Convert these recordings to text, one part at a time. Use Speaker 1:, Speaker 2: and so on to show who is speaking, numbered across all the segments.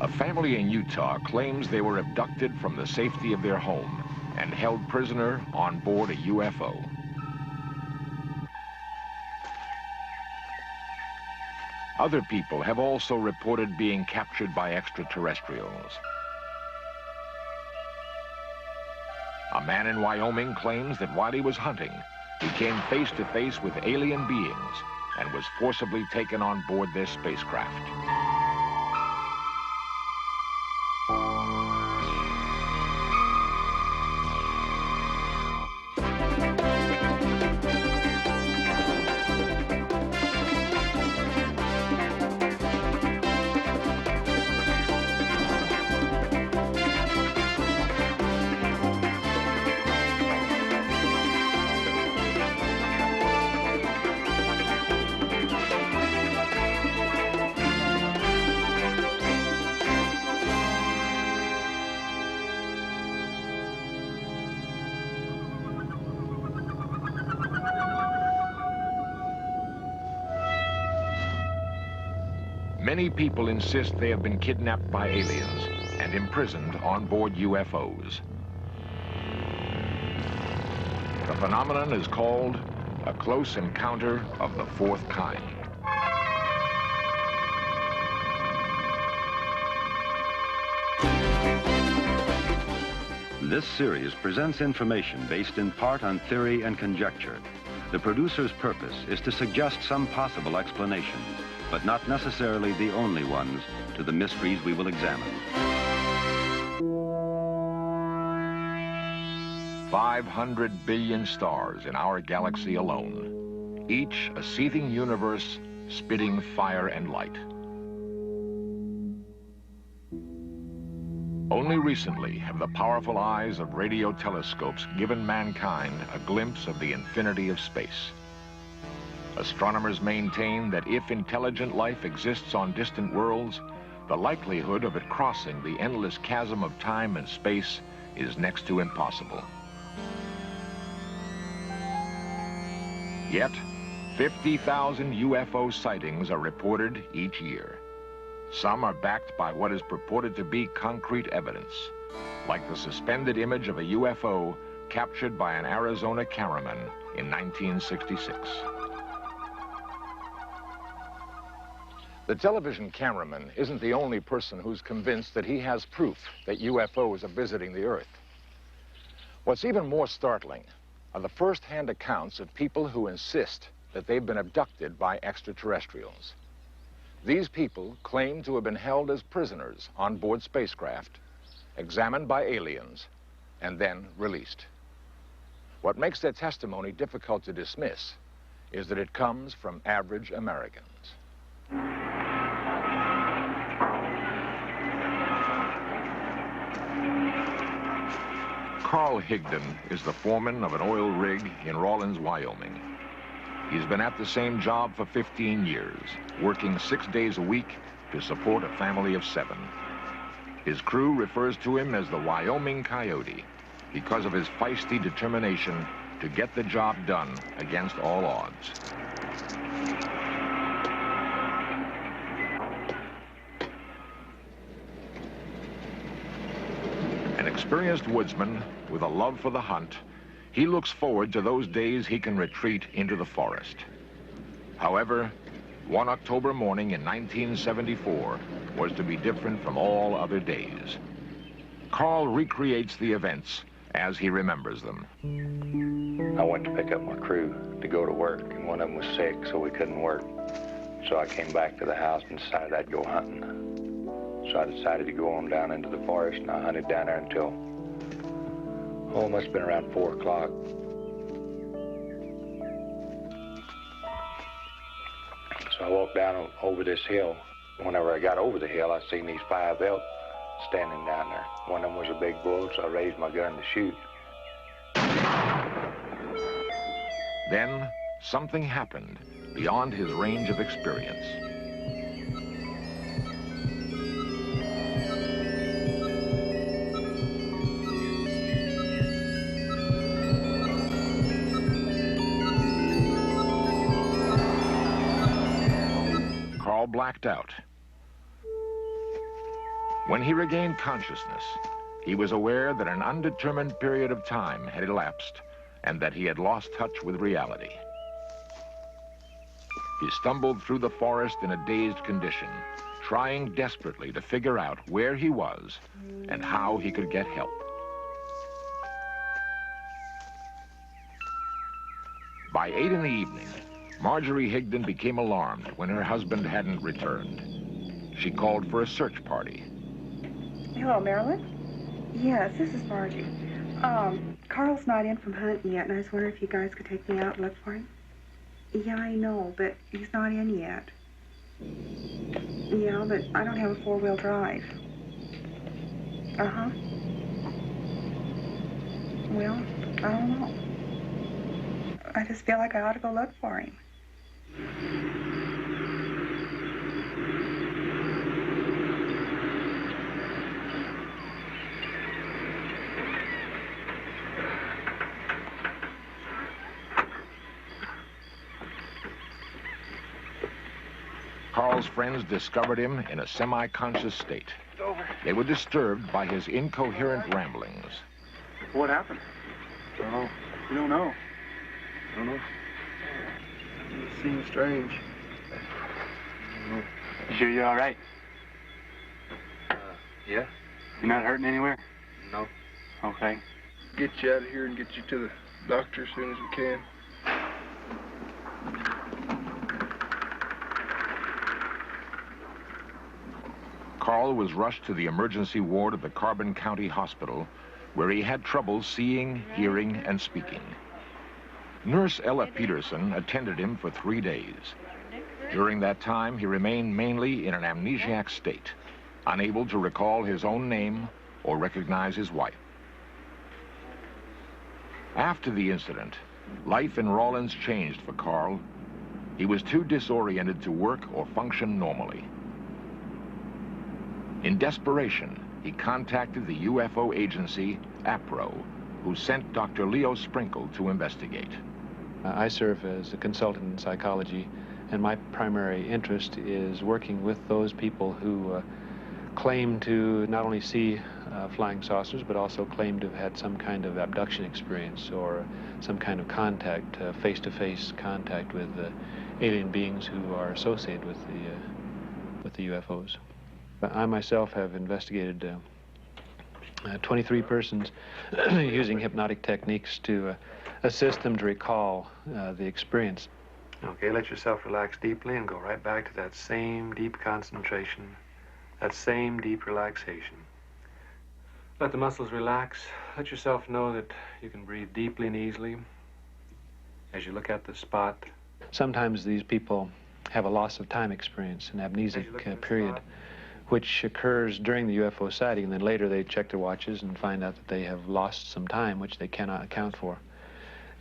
Speaker 1: A family in Utah claims they were abducted from the safety of their home and held prisoner on board a UFO. Other people have also reported being captured by extraterrestrials. A man in Wyoming claims that while he was hunting, he came face to face with alien beings and was forcibly taken on board their spacecraft. Many people insist they have been kidnapped by aliens and imprisoned on board UFOs. The phenomenon is called a close encounter of the fourth kind.
Speaker 2: This series presents information based in part on theory and conjecture. The producer's purpose is to suggest some possible explanations, but not necessarily the only ones, to the mysteries we will examine.
Speaker 1: 500 billion stars in our galaxy alone, each a seething universe spitting fire and light. Only recently have the powerful eyes of radio telescopes given mankind a glimpse of the infinity of space. Astronomers maintain that if intelligent life exists on distant worlds, the likelihood of it crossing the endless chasm of time and space is next to impossible. Yet, 50,000 UFO sightings are reported each year. Some are backed by what is purported to be concrete evidence, like the suspended image of a UFO captured by an Arizona cameraman in 1966. The television cameraman isn't the only person who's convinced that he has proof that UFOs are visiting the Earth. What's even more startling are the first-hand accounts of people who insist that they've been abducted by extraterrestrials. These people claim to have been held as prisoners on board spacecraft, examined by aliens, and then released. What makes their testimony difficult to dismiss is that it comes from average Americans. Carl Higdon is the foreman of an oil rig in Rawlins, Wyoming. He's been at the same job for 15 years, working 6 days a week to support a family of 7. His crew refers to him as the Wyoming Coyote because of his feisty determination to get the job done against all odds. An experienced woodsman with a love for the hunt, he looks forward to those days he can retreat into the forest. However, one October morning in 1974 was to be different from all other days. Carl recreates the events as he remembers them.
Speaker 3: I went to pick up my crew to go to work, and one of them was sick, so we couldn't work. So I came back to the house and decided I'd go hunting. So I decided to go on down into the forest, and I hunted down there until, oh, it must have been around 4 o'clock. So I walked down over this hill. Whenever I got over the hill, I seen these 5 elk standing down there. One of them was a big bull, so I raised my gun to shoot.
Speaker 1: Then, something happened beyond his range of experience. Carl blacked out. When he regained consciousness, he was aware that an undetermined period of time had elapsed and that he had lost touch with reality. He stumbled through the forest in a dazed condition, trying desperately to figure out where he was and how he could get help. By 8 in the evening, Marjorie Higdon became alarmed when her husband hadn't returned. She called for a search party.
Speaker 4: Hello, Marilyn? Yes, this is Margie. Carl's not in from hunting yet, and I was wondering if you guys could take me out and look for him. Yeah, I know, but he's not in yet. Yeah, but I don't have a four-wheel drive. Uh-huh. Well, I don't know. I just feel like I ought to go look for him.
Speaker 1: Carl's friends discovered him in a semi-conscious state. They were disturbed by his incoherent ramblings.
Speaker 5: What happened?
Speaker 6: I don't know.
Speaker 5: You don't know?
Speaker 6: I don't know. It seems strange. I don't know.
Speaker 5: You sure you're all right?
Speaker 6: Yeah?
Speaker 5: You're not hurting anywhere?
Speaker 6: No.
Speaker 5: Okay.
Speaker 6: Get you out of here and get you to the doctor as soon as we can.
Speaker 1: Carl was rushed to the emergency ward of the Carbon County Hospital, where he had trouble seeing, hearing, and speaking. Nurse Ella Peterson attended him for 3 days. During that time, he remained mainly in an amnesiac state, unable to recall his own name or recognize his wife. After the incident, life in Rawlins changed for Carl. He was too disoriented to work or function normally. In desperation, he contacted the UFO agency, APRO, who sent Dr. Leo Sprinkle to investigate.
Speaker 7: I serve as a consultant in psychology, and my primary interest is working with those people who claim to not only see flying saucers, but also claim to have had some kind of abduction experience or some kind of contact, face-to-face contact with alien beings who are associated with the UFOs. I myself have investigated 23 persons using hypnotic techniques to assist them to recall the experience.
Speaker 8: Okay, let yourself relax deeply and go right back to that same deep concentration, that same deep relaxation. Let the muscles relax. Let yourself know that you can breathe deeply and easily as you look at the spot.
Speaker 7: Sometimes these people have a loss of time experience, an amnesic period, which occurs during the UFO sighting, and then later they check their watches and find out that they have lost some time, which they cannot account for.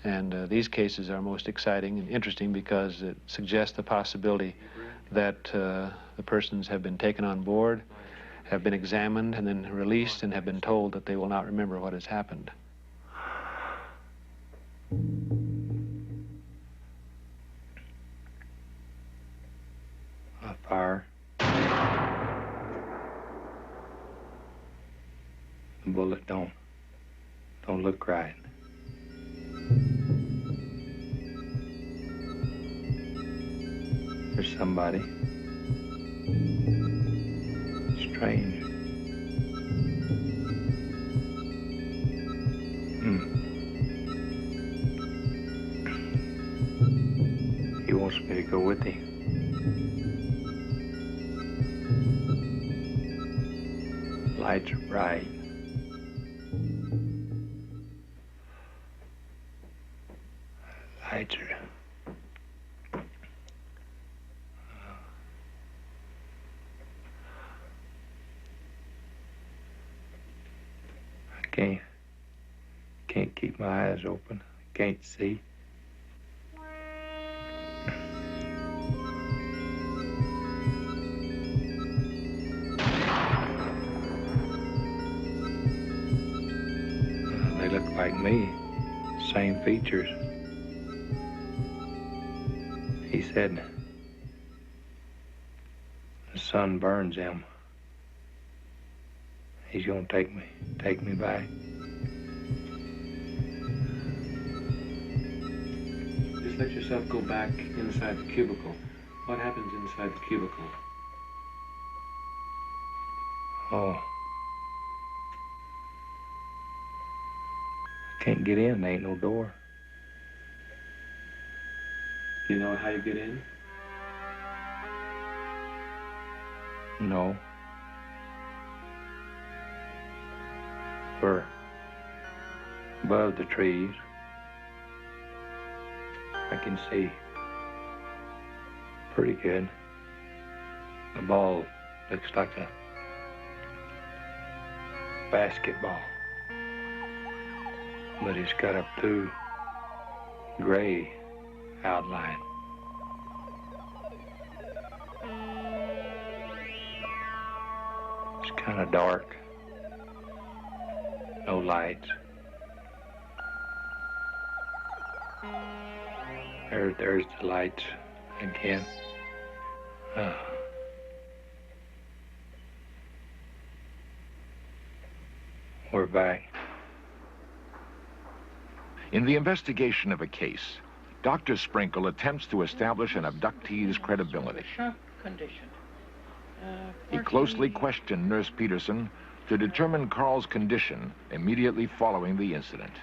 Speaker 7: And these cases are most exciting and interesting because it suggests the possibility that the persons have been taken on board, have been examined, and then released, and have been told that they will not remember what has happened.
Speaker 3: A fire. The bullet don't look right. There's somebody. Strange. He wants me to go with him. Lights are bright. Lights are... I can't keep my eyes open. Can't see. They look like me. Same features. He said the sun burns them. He's gonna take me back.
Speaker 8: Just let yourself go back inside the cubicle. What happens inside the cubicle?
Speaker 3: Oh. I can't get in, there ain't no door.
Speaker 8: Do you know how you get in?
Speaker 3: No. We're above the trees. I can see pretty good. The ball looks like a basketball, but it's got a blue gray outline. It's kind of dark, no lights. There's the lights again. We're back.
Speaker 1: In the investigation of a case, Dr. Sprinkle attempts to establish an abductee's credibility.
Speaker 9: Shock condition.
Speaker 1: He closely questioned Nurse Peterson to determine Carl's condition immediately following the incident.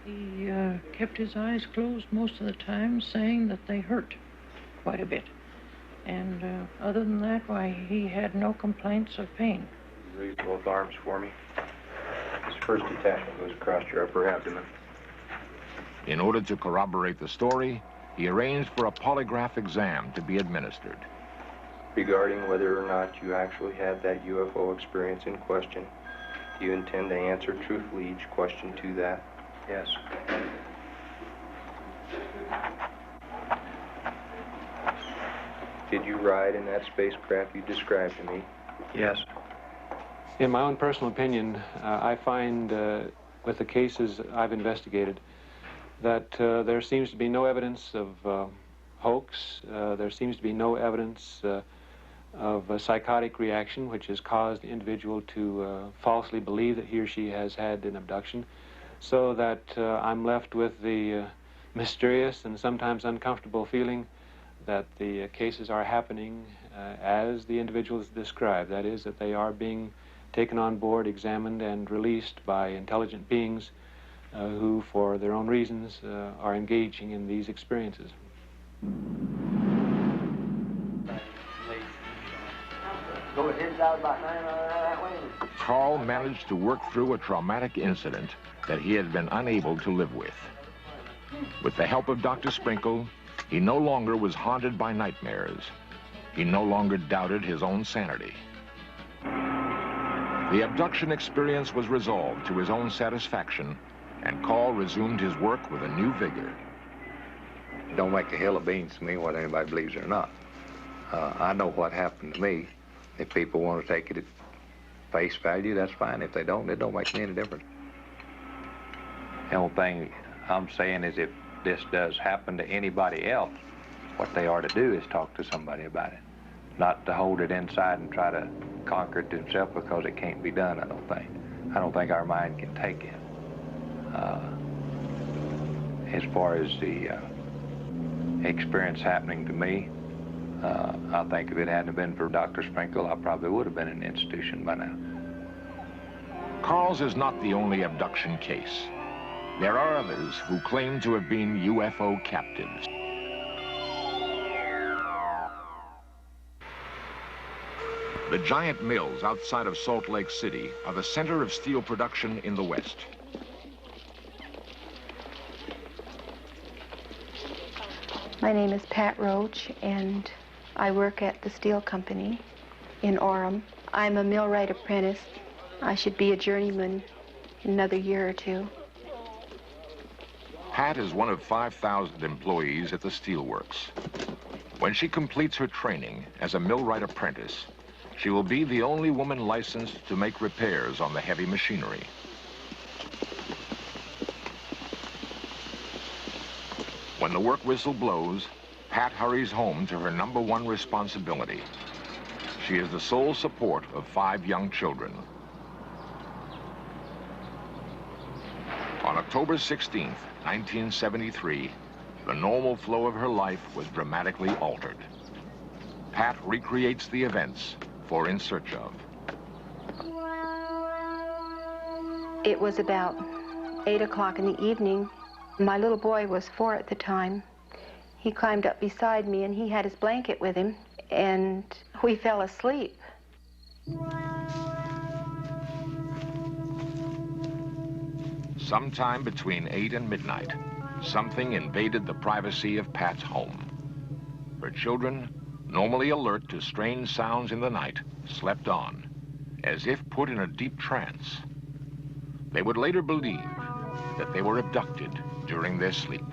Speaker 9: He kept his eyes closed most of the time, saying that they hurt quite a bit. And other than that, why, he had no complaints of pain.
Speaker 3: Raise both arms for me. This first detachment goes across your upper abdomen.
Speaker 1: In order to corroborate the story, he arranged for a polygraph exam to be administered.
Speaker 10: Regarding whether or not you actually had that UFO experience in question, do you intend to answer truthfully each question to that?
Speaker 3: Yes.
Speaker 10: Did you ride in that spacecraft you described to me?
Speaker 3: Yes.
Speaker 8: In my own personal opinion, I find with the cases I've investigated that there seems to be no evidence of hoax. There seems to be no evidence of a psychotic reaction which has caused the individual to falsely believe that he or she has had an abduction, so that I'm left with the mysterious and sometimes uncomfortable feeling that the cases are happening as the individuals describe. That is, that they are being taken on board, examined, and released by intelligent beings who, for their own reasons, are engaging in these experiences.
Speaker 1: Carl managed to work through a traumatic incident that he had been unable to live with. With the help of Dr. Sprinkle, he no longer was haunted by nightmares. He no longer doubted his own sanity. The abduction experience was resolved to his own satisfaction, and Carl resumed his work with a new vigor.
Speaker 3: It don't make a hill of beans to me whether anybody believes it or not. I know what happened to me. If people want to take it at face value, that's fine. If they don't, it don't make me any difference. The only thing I'm saying is if this does happen to anybody else, what they are to do is talk to somebody about it. Not to hold it inside and try to conquer it themselves, because it can't be done, I don't think. I don't think our mind can take it. As far as the experience happening to me, I think if it hadn't been for Dr. Sprinkle, I probably would have been in an institution by now.
Speaker 1: Carl's is not the only abduction case. There are others who claim to have been UFO captives. The giant mills outside of Salt Lake City are the center of steel production in the West.
Speaker 4: My name is Pat Roach, and I work at the steel company in Orem. I'm a millwright apprentice. I should be a journeyman in another year or two.
Speaker 1: Pat is one of 5,000 employees at the steelworks. When she completes her training as a millwright apprentice, she will be the only woman licensed to make repairs on the heavy machinery. When the work whistle blows, Pat hurries home to her #1 responsibility. She is the sole support of 5 young children. On October 16th, 1973, the normal flow of her life was dramatically altered. Pat recreates the events for In Search Of.
Speaker 11: It was about 8 o'clock in the evening. My little boy was 4 at the time. He climbed up beside me and he had his blanket with him, and we fell asleep.
Speaker 1: Sometime between 8 and midnight, something invaded the privacy of Pat's home. Her children, normally alert to strange sounds in the night, slept on, as if put in a deep trance. They would later believe that they were abducted during their sleep.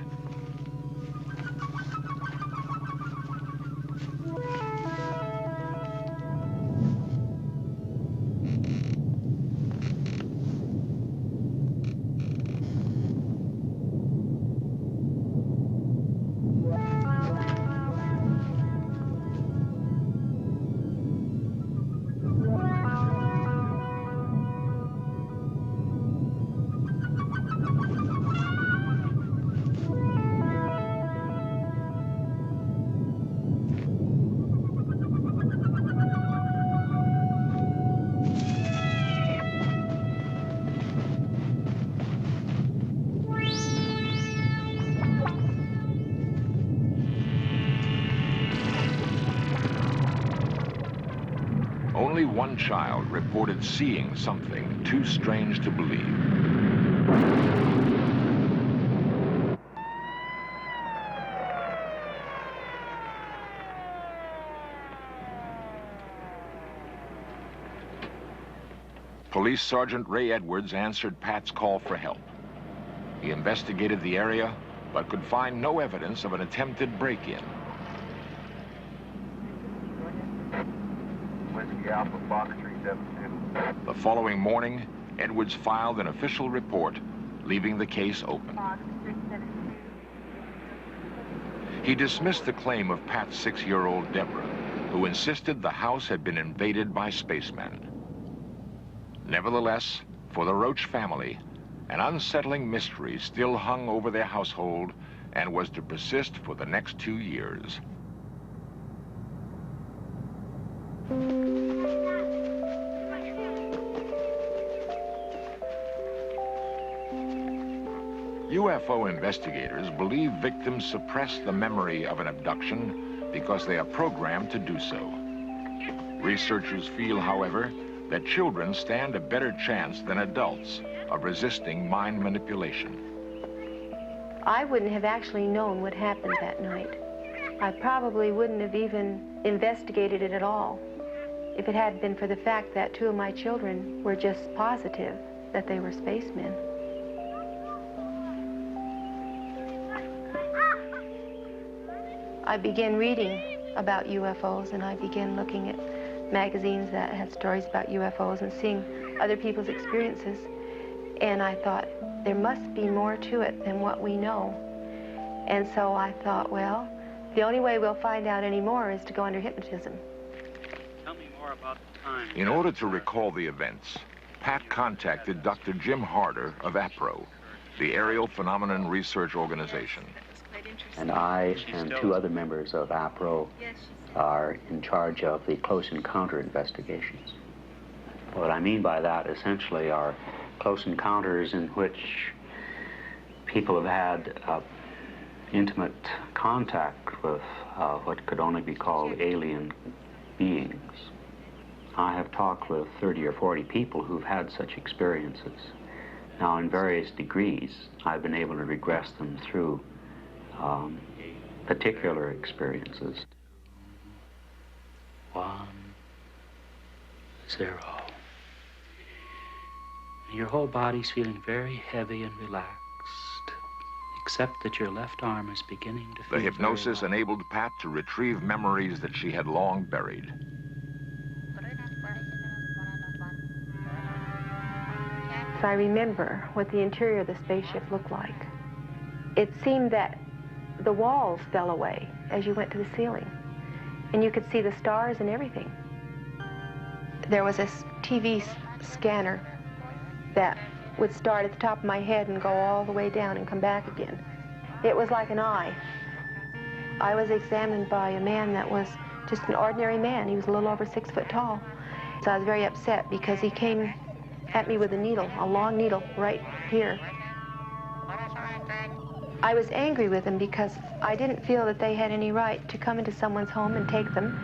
Speaker 1: Only one child reported seeing something too strange to believe. Police Sergeant Ray Edwards answered Pat's call for help. He investigated the area, but could find no evidence of an attempted break-in.
Speaker 12: Alpha Fox 372.
Speaker 1: The following morning, Edwards filed an official report, leaving the case open. He dismissed the claim of Pat's 6-year-old Deborah, who insisted the house had been invaded by spacemen. Nevertheless, for the Roach family, an unsettling mystery still hung over their household and was to persist for the next 2 years. UFO investigators believe victims suppress the memory of an abduction because they are programmed to do so. Researchers feel, however, that children stand a better chance than adults of resisting mind manipulation.
Speaker 11: I wouldn't have actually known what happened that night. I probably wouldn't have even investigated it at all if it hadn't been for the fact that 2 of my children were just positive that they were spacemen. I began reading about UFOs, and I began looking at magazines that had stories about UFOs and seeing other people's experiences. And I thought, there must be more to it than what we know. And so I thought, well, the only way we'll find out any more is to go under hypnotism.
Speaker 12: Tell me more about the time.
Speaker 1: In order to recall the events, Pat contacted Dr. Jim Harder of APRO, the Aerial Phenomenon Research Organization.
Speaker 13: And I and 2 other members of APRO are in charge of the close encounter investigations. What I mean by that essentially are close encounters in which people have had intimate contact with what could only be called alien beings. I have talked with 30 or 40 people who've had such experiences. Now, in various degrees, I've been able to regress them through particular experiences. 1, 0. Your whole body's feeling very heavy and relaxed, except that your left arm is beginning to feel
Speaker 1: The hypnosis enabled Pat to retrieve memories that she had long buried.
Speaker 11: So I remember what the interior of the spaceship looked like. It seemed that the walls fell away as you went to the ceiling, and you could see the stars and everything. There was a TV scanner that would start at the top of my head and go all the way down and come back again. It was like an eye. I was examined by a man that was just an ordinary man. He was a little over 6 foot tall. So I was very upset because he came at me with a needle, a long needle, right here. I was angry with him because I didn't feel that they had any right to come into someone's home and take them.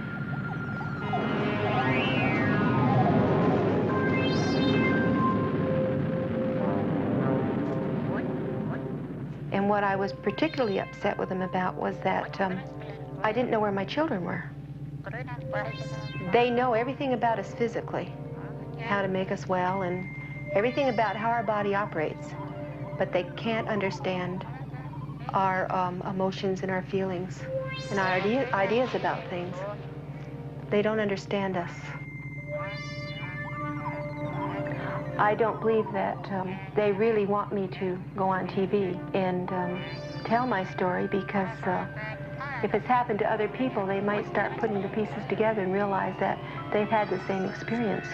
Speaker 11: And what I was particularly upset with him about was that I didn't know where my children were. They know everything about us physically, how to make us well, and everything about how our body operates, but they can't understand our emotions and our feelings and our ideas about things. They don't understand us. I don't believe that they really want me to go on TV and tell my story, because if it's happened to other people, they might start putting the pieces together and realize that they've had the same experience.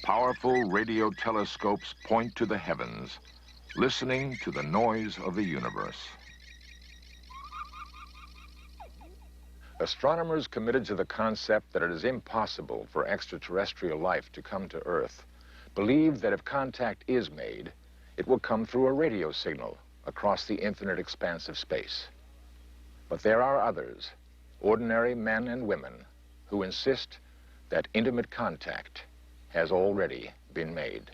Speaker 1: Powerful radio telescopes point to the heavens, listening to the noise of the universe. Astronomers committed to the concept that it is impossible for extraterrestrial life to come to Earth believe that if contact is made, it will come through a radio signal across the infinite expanse of space. But there are others, ordinary men and women, who insist that intimate contact has already been made.